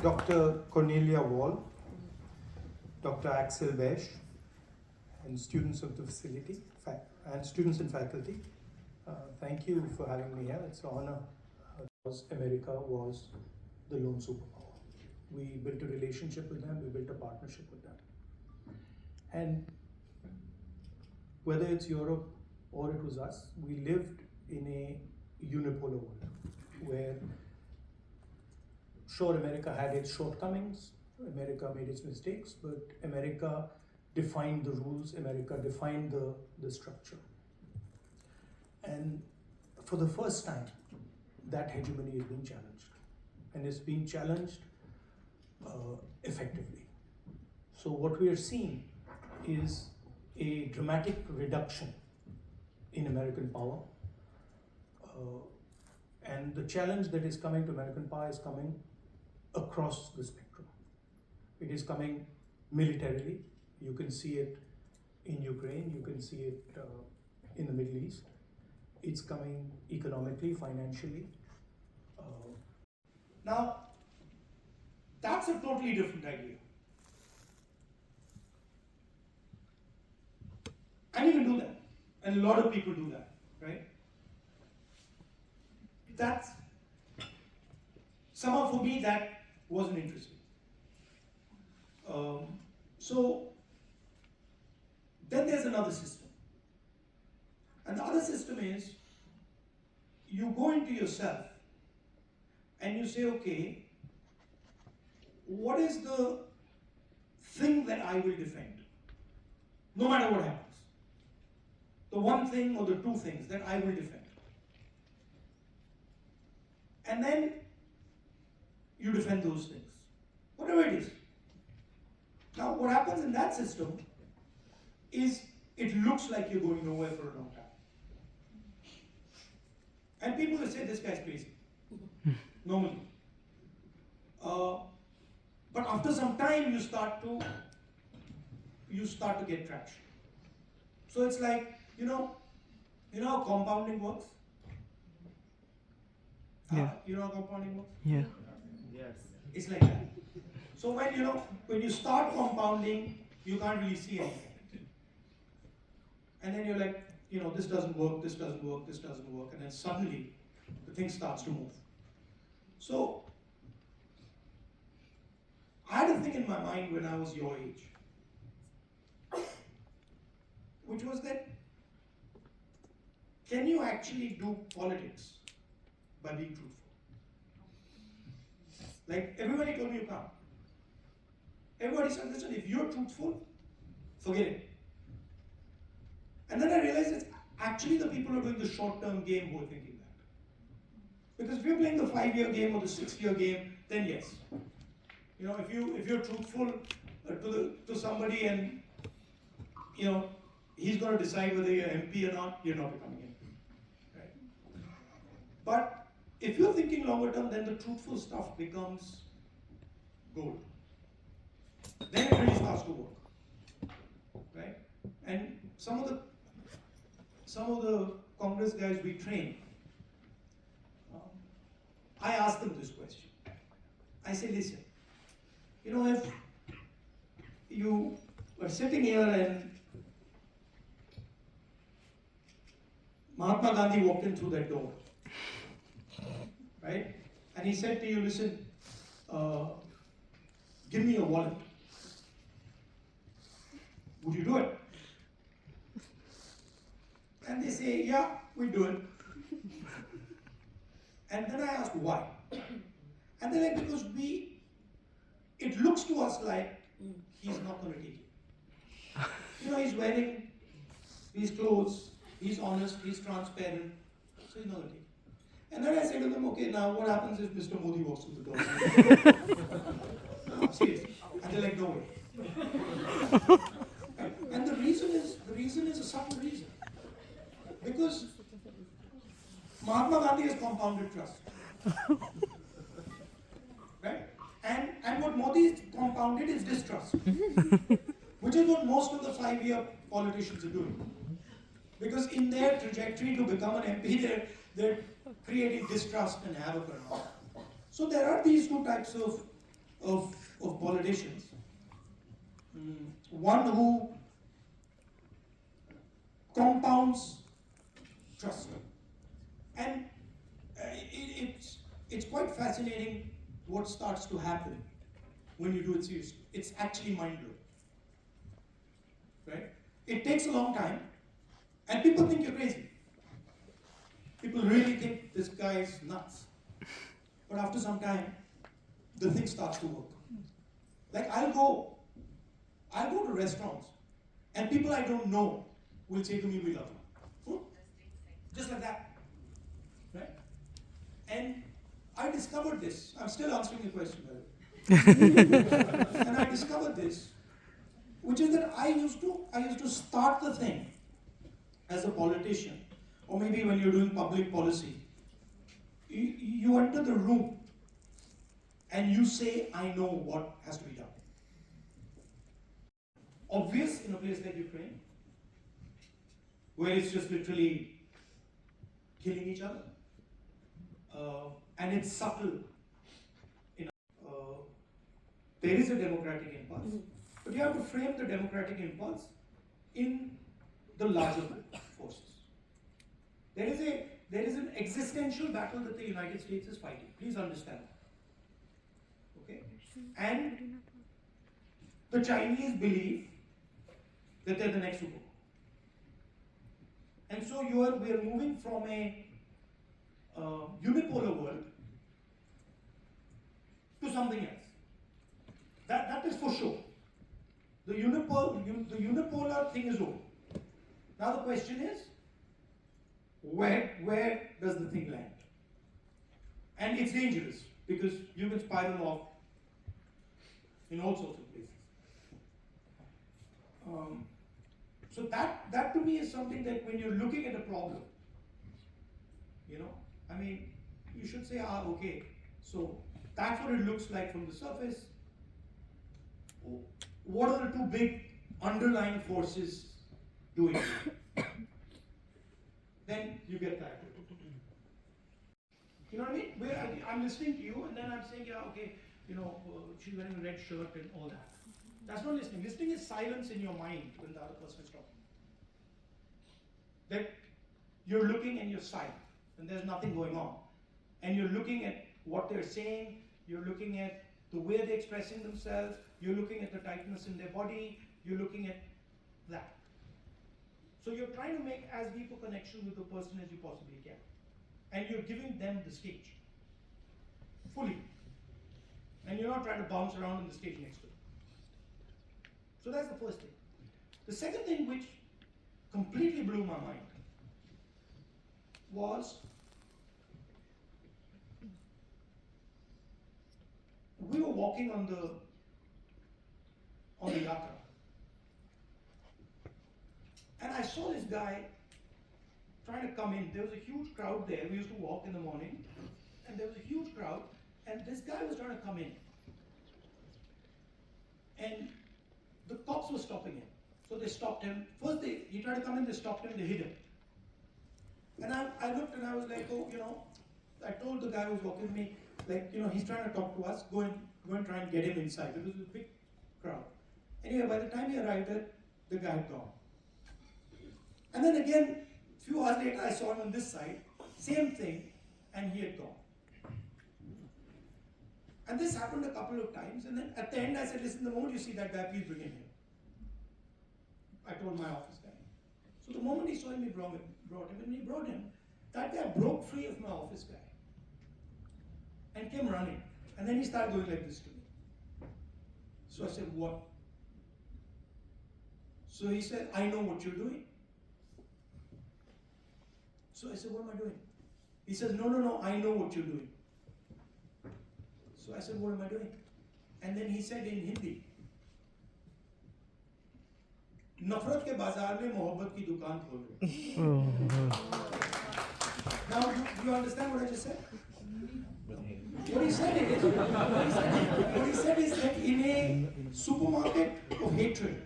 Dr. Cornelia Wall, Dr. Axel Besch, and students of the facility, and students and faculty. Thank you for having me here. It's an honor. America was the lone superpower. We built a relationship with them, we built a partnership with them. And whether it's Europe or it was us, we lived in a unipolar world where, sure, America had its shortcomings, America made its mistakes, but America defined the rules, America defined the structure. And for the first time, that hegemony is being challenged, and it's being challenged effectively. So what we are seeing is a dramatic reduction in American power, and the challenge that is coming to American power is coming across the spectrum. It is coming militarily. You can see it in Ukraine, you can see it in the Middle East. It's coming economically, financially. Now, that's a totally different idea. And you can do that. And a lot of people do that, right? That's, somehow for me, that wasn't interesting. So, then there's another system. And the other system is, you go into yourself and you say, okay, what is the thing that I will defend? No matter what happens. The one thing or the two things that I will defend. And then you defend those things, whatever it is. Now, what happens in that system is it looks like you're going nowhere for a long time. And people will say, this guy's crazy, normally. But after some time, you start to get traction. So it's like, you know how compounding works? Yeah. You know how compounding works? Yeah. Yes. It's like that. So when you start compounding, you can't really see anything. And then you're like, this doesn't work, this doesn't work, this doesn't work, and then suddenly the thing starts to move. So I had a thing in my mind when I was your age, which was that, can you actually do politics by being truthful? Like, everybody told me you can't. Everybody said, listen, if you're truthful, forget it. And then I realized it's actually the people who are doing the short-term game who are thinking that. Because if you're playing the 5-year game or the 6-year game, then yes. If you're truthful to somebody and he's going to decide whether you're MP or not, you're not becoming MP. Right? But if you're thinking longer term, then the truthful stuff becomes gold. Then it really starts to work. Right? And some of the Congress guys we train, I asked them this question. I say, listen, if you were sitting here and Mahatma Gandhi walked in through that door, right? And he said to you, listen, give me your wallet. Would you do it? And they say, yeah, we do it. And then I ask, why? And they're like, because it looks to us like he's not going to take it. He's wearing these clothes, he's honest, he's transparent, so he's not going to take it. And then I say to them, okay, now what happens if Mr. Modi walks through the door? No, seriously. And they're like, no way. And the reason is a subtle reason. Because Mahatma Gandhi has compounded trust. Right? And what Modi has compounded is distrust. Which is what most of the 5-year politicians are doing. Because in their trajectory to become an MP, they're creating distrust and havoc around. So there are these two types of of politicians. One who compounds trust. And it's quite fascinating what starts to happen when you do it seriously. It's actually mind-blowing. Right? It takes a long time, and people think you're crazy. People really think this guy is nuts. But after some time, the thing starts to work. Like I'll go to restaurants, and people I don't know will say to me, "We love you." Just like that. Right? And I discovered this. I'm still answering your question, by the way. And I discovered this, which is that I used to start the thing as a politician, or maybe when you're doing public policy. You enter the room and you say, "I know what has to be done." Obvious in a place like Ukraine, where it's just literally killing each other. And it's subtle. There is a democratic impulse, but you have to frame the democratic impulse in the larger forces. There is an existential battle that the United States is fighting. Please understand that. Okay? And the Chinese believe that they're the next superpower. And so we are moving from a unipolar world to something else. That is for sure. The unipolar thing is over. Now the question is, where does the thing land? And it's dangerous because you can spiral off in all sorts of places. So that to me is something that when you're looking at a problem, I mean, you should say, okay, so that's what it looks like from the surface. What are the two big underlying forces doing it? Then you get that. You know what I mean? Where I'm listening to you and then I'm saying, yeah, okay, she's wearing a red shirt and all that. That's not listening. Listening is silence in your mind when the other person is talking. That you're looking and you're silent and there's nothing going on. And you're looking at what they're saying, you're looking at the way they're expressing themselves, you're looking at the tightness in their body, you're looking at that. So you're trying to make as deep a connection with the person as you possibly can. And you're giving them the stage. Fully. And you're not trying to bounce around on the stage next to them. So that's the first thing. The second thing which completely blew my mind was we were walking on the yatra. And I saw this guy trying to come in. There was a huge crowd there. We used to walk in the morning, and there was a huge crowd, and this guy was trying to come in. And the cops were stopping him. So they stopped him. First, he tried to come in, they stopped him, they hit him. And I looked and I was like, I told the guy who was walking with me, he's trying to talk to us, go and try and get him inside. It was a big crowd. Anyway, by the time he arrived there, the guy had gone. And then again, a few hours later, I saw him on this side, same thing, and he had gone. And this happened a couple of times, and then at the end I said, listen, the moment you see that guy, please bring him here. I told my office guy. So the moment he saw him, he brought him, and he brought him. That guy broke free of my office guy and came running. And then he started going like this to me. So I said, what? So he said, I know what you're doing. So I said, what am I doing? He says, no, I know what you're doing. So I said, what am I doing? And then he said in Hindi, Nafrat ke bazaar mein mohabbat ki dukan khol rahe. Now, do you understand what I just said? What he said is that in a supermarket of hatred,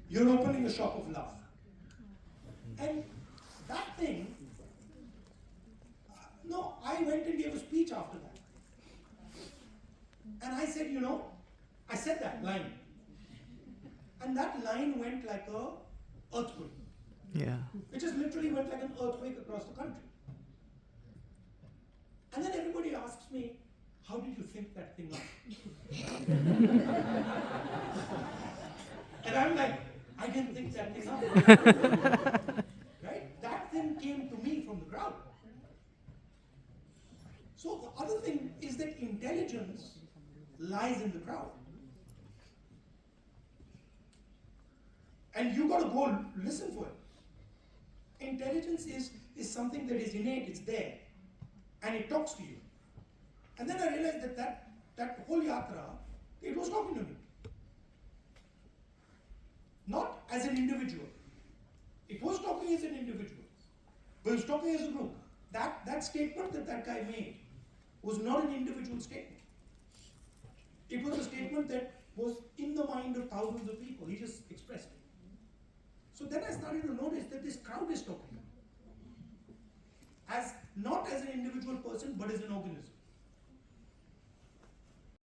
you're opening a shop of love. And that thing, I went and gave a speech after that. And And I said, I said that line. And that line went like a earthquake. Yeah. It just literally went like an earthquake across the country. And then everybody asks me, how did you think that thing up? And I'm like, I didn't think that thing up. Right? That thing came to me from the crowd. So the other thing is that intelligence lies in the crowd. And you got to go listen for it. Intelligence is something that is innate, it's there. And it talks to you. And then I realized that whole yatra, it was talking to me. Not as an individual. It was talking as an individual. But it was talking as a group. That statement that guy made was not an individual statement. It was a statement that was in the mind of thousands of people. He just expressed it. So then I started to notice that this crowd is talking. Not as an individual person, but as an organism.